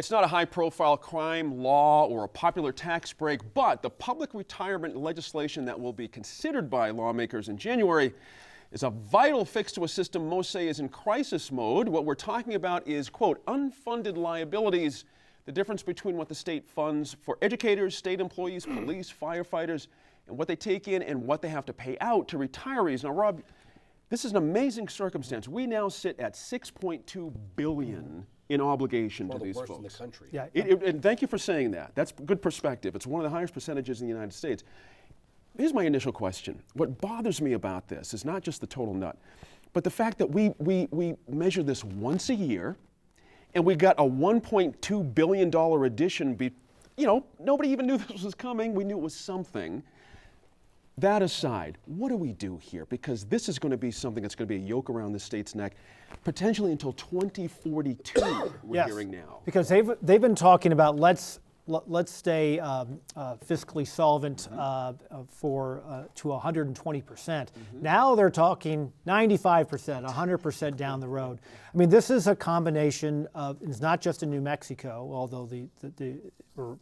It's not a high-profile crime, law, or a popular tax break, but the public retirement legislation that will be considered by lawmakers in January is a vital fix to a system most say is in crisis mode. What we're talking about is, quote, unfunded liabilities, the difference between what the state funds for educators, state employees, police, firefighters, and what they take in and what they have to pay out to retirees. Now, Rob, this is an amazing circumstance. We now sit at $6.2 billion in obligation to these folks. In the country. Yeah. And thank you for saying that. That's good perspective. It's one of the highest percentages in the United States. Here's my initial question. What bothers me about this is not just the total nut, but the fact that we measure this once a year, and we got a $1.2 billion addition. Nobody even knew this was coming. We knew it was something. That aside, what do we do here? Because this is going to be something that's going to be a yoke around the state's neck, potentially until 2042, we're Yes, hearing now. because they've been talking about let's stay fiscally solvent to 120%. Now they're talking 95%, 100% down the road. I mean, this is a combination of, it's not just in New Mexico, although we're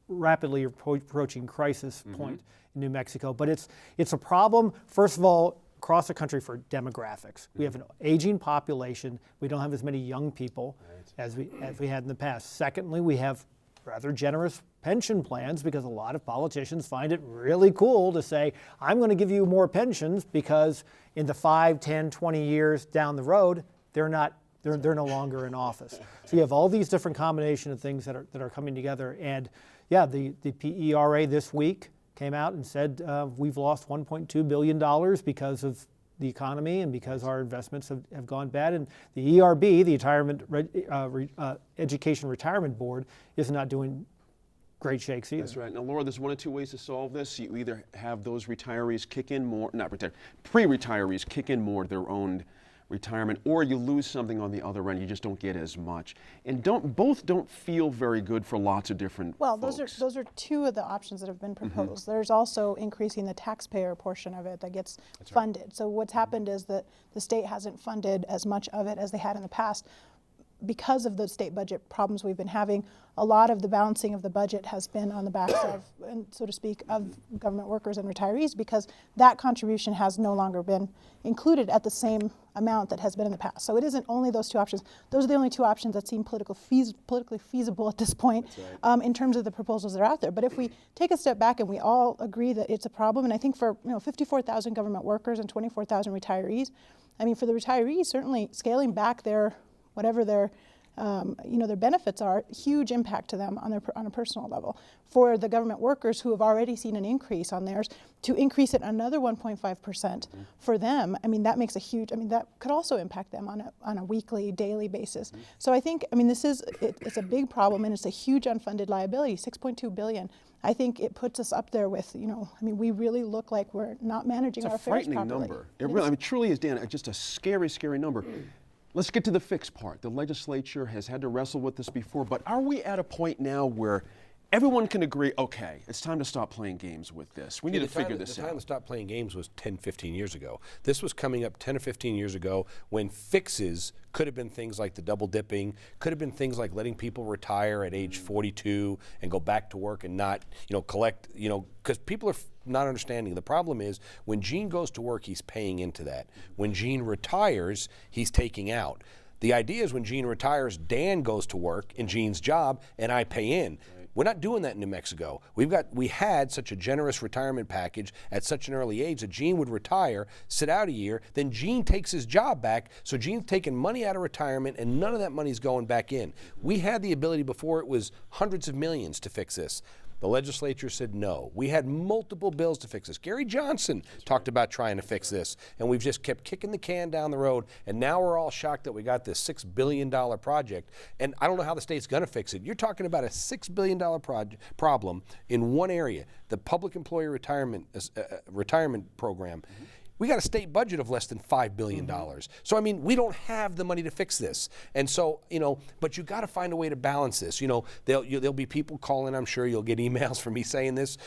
rapidly approaching crisis point in New Mexico, but it's a problem, first of all, across the country for demographics. We have an aging population. We don't have as many young people as we had in the past. Secondly, we have rather generous pension plans because a lot of politicians find it really cool to say, I'm going to give you more pensions because in the 5, 10, 20 years down the road, they're no longer in office. So you have all these different combination of things that are coming together. And yeah, the PERA this week came out and said we've lost $1.2 billion because of the economy and because our investments have gone bad. And the ERB, the Education Retirement Board, is not doing great shakes either. That's right. Now, Laura, there's one of two ways to solve this. You either have those retirees kick in more, pre-retirees kick in more of their own retirement, or you lose something on the other end. You just don't get as much, and both don't feel very good for lots of different folks. Those are two of the options that have been proposed. There's also increasing the taxpayer portion of it that gets funded. Right. So what's happened is that the state hasn't funded as much of it as they had in the past. Because of the state budget problems we've been having, a lot of the balancing of the budget has been on the backs of, so to speak, of government workers and retirees, because that contribution has no longer been included at the same amount that has been in the past. So it isn't only those two options. Those are the only two options that seem politically feasible at this point. Right. In terms of the proposals that are out there. But if we take a step back and we all agree that it's a problem, and I think for 54,000 government workers and 24,000 retirees, I mean, for the retirees, certainly scaling back whatever their benefits are, huge impact to them on a personal level. For the government workers who have already seen an increase on theirs, to increase it another 1.5% for them, I mean, that makes that could also impact them on a weekly, daily basis. So I think, it's a big problem, and it's a huge unfunded liability, $6.2 billion. I think it puts us up there with, we really look like we're not managing our affairs properly. It's a frightening number. It really, truly is, Dan, just a scary, scary number. Let's get to the fix part. The legislature has had to wrestle with this before, but are we at a point now where everyone can agree, okay, it's time to stop playing games with this. We need to figure this out. The time to stop playing games was 10, 15 years ago. This was coming up 10 or 15 years ago when fixes could have been things like the double dipping, could have been things like letting people retire at age 42 and go back to work and not, collect, because people are not understanding. The problem is when Gene goes to work, he's paying into that. When Gene retires, he's taking out. The idea is when Gene retires, Dan goes to work in Gene's job and I pay in. We're not doing that in New Mexico. We had such a generous retirement package at such an early age that Gene would retire, sit out a year, then Gene takes his job back, so Gene's taking money out of retirement and none of that money's going back in. We had the ability before it was hundreds of millions to fix this. The legislature said no. We had multiple bills to fix this. Gary Johnson talked about trying to fix this, and we've just kept kicking the can down the road, and now we're all shocked that we got this $6 billion project, and I don't know how the state's going to fix it. You're talking about a $6 billion problem in one area, the public employee retirement program. We got a state budget of less than $5 billion. So, I mean, we don't have the money to fix this. And so, but you got to find a way to balance this. There'll be people calling, I'm sure you'll get emails from me saying this.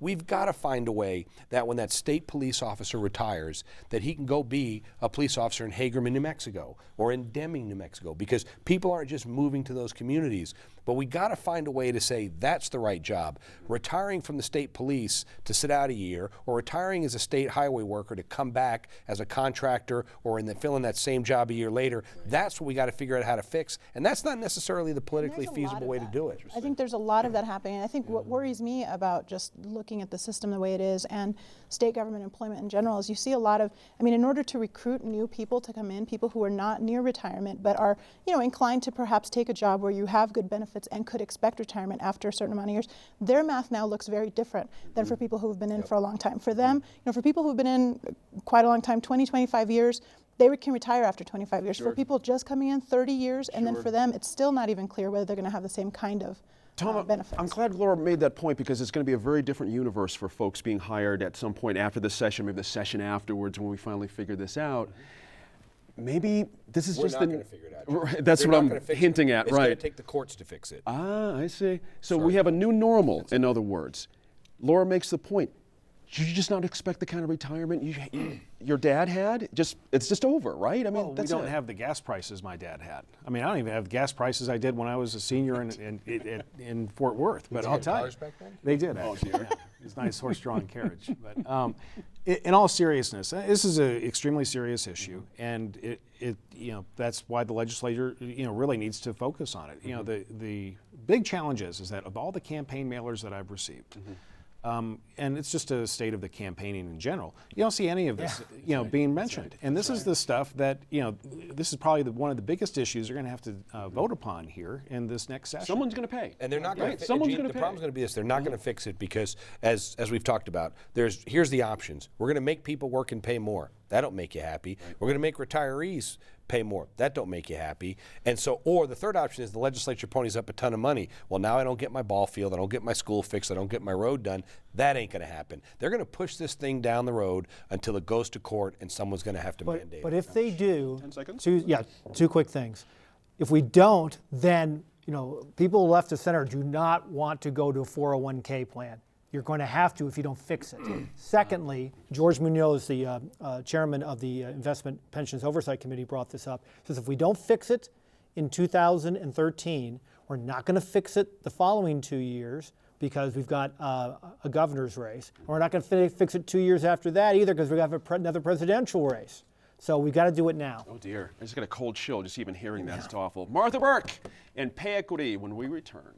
We've got to find a way that when that state police officer retires, that he can go be a police officer in Hagerman, New Mexico, or in Deming, New Mexico, because people aren't just moving to those communities. But we got to find a way to say that's the right job. Retiring from the state police to sit out a year, or retiring as a state highway worker to come back as a contractor or fill in that same job a year later, that's what we got to figure out how to fix. And that's not necessarily the politically feasible way to do it. I think there's a lot of that happening. And I think what worries me about just looking at the system the way it is and state government employment in general is you see a lot of, in order to recruit new people to come in, people who are not near retirement but are, inclined to perhaps take a job where you have good benefits and could expect retirement after a certain amount of years, their math now looks very different than for people who've been in for a long time. For them, for people who've been in quite a long time, 20, 25 years, they can retire after 25 years. For people just coming in 30 years, and then for them, it's still not even clear whether they're going to have the same kind of benefits. I'm glad Laura made that point because it's going to be a very different universe for folks being hired at some point after the session, maybe the session afterwards when we finally figure this out. Maybe this is We're just not going to figure it out. Right, that's They're what not I'm gonna fix hinting it. at, It's right? going to take the courts to fix it. Ah, I see. So we have a new normal, in other words. Laura makes the point. Should you just not expect the kind of retirement your dad had? It's just over, right? Well, we that's don't it. have the gas prices my dad had. I don't even have the gas prices I did when I was a senior in Fort Worth. But I'll tell you, cars back then? they did. Actually. Yeah. It's a nice horse-drawn carriage. But in all seriousness, this is an extremely serious issue, and that's why the legislature really needs to focus on it. The big challenge is that of all the campaign mailers that I've received. And it's just a state of the campaigning in general. You don't see any of this, being mentioned. And this is the stuff that, this is probably one of the biggest issues they're going to have to vote upon here in this next session. Someone's going to pay. And they're not going Right, to. someone's gonna The pay. problem's going to be this: they're not going to fix it because, as we've talked about, here's the options. We're going to make people work and pay more. That don't make you happy. Right. We're going to make retirees pay more. That don't make you happy. And so, or the third option is the legislature ponies up a ton of money. Well, now I don't get my ball field, I don't get my school fixed, I don't get my road done. That ain't going to happen. They're going to push this thing down the road until it goes to court, and someone's going to have to mandate it. But if they do, 10 seconds? two quick things. If we don't, then people left of center do not want to go to a 401k plan. You're going to have to if you don't fix it. Secondly, George Munoz, the chairman of the Investment Pensions Oversight Committee, brought this up. Says if we don't fix it in 2013, we're not going to fix it the following 2 years because we've got a governor's race. And we're not going to fix it 2 years after that either because we have another presidential race. So we've got to do it now. Oh dear, I just got a cold chill just even hearing that. It's awful. Martha Burke and pay equity when we return.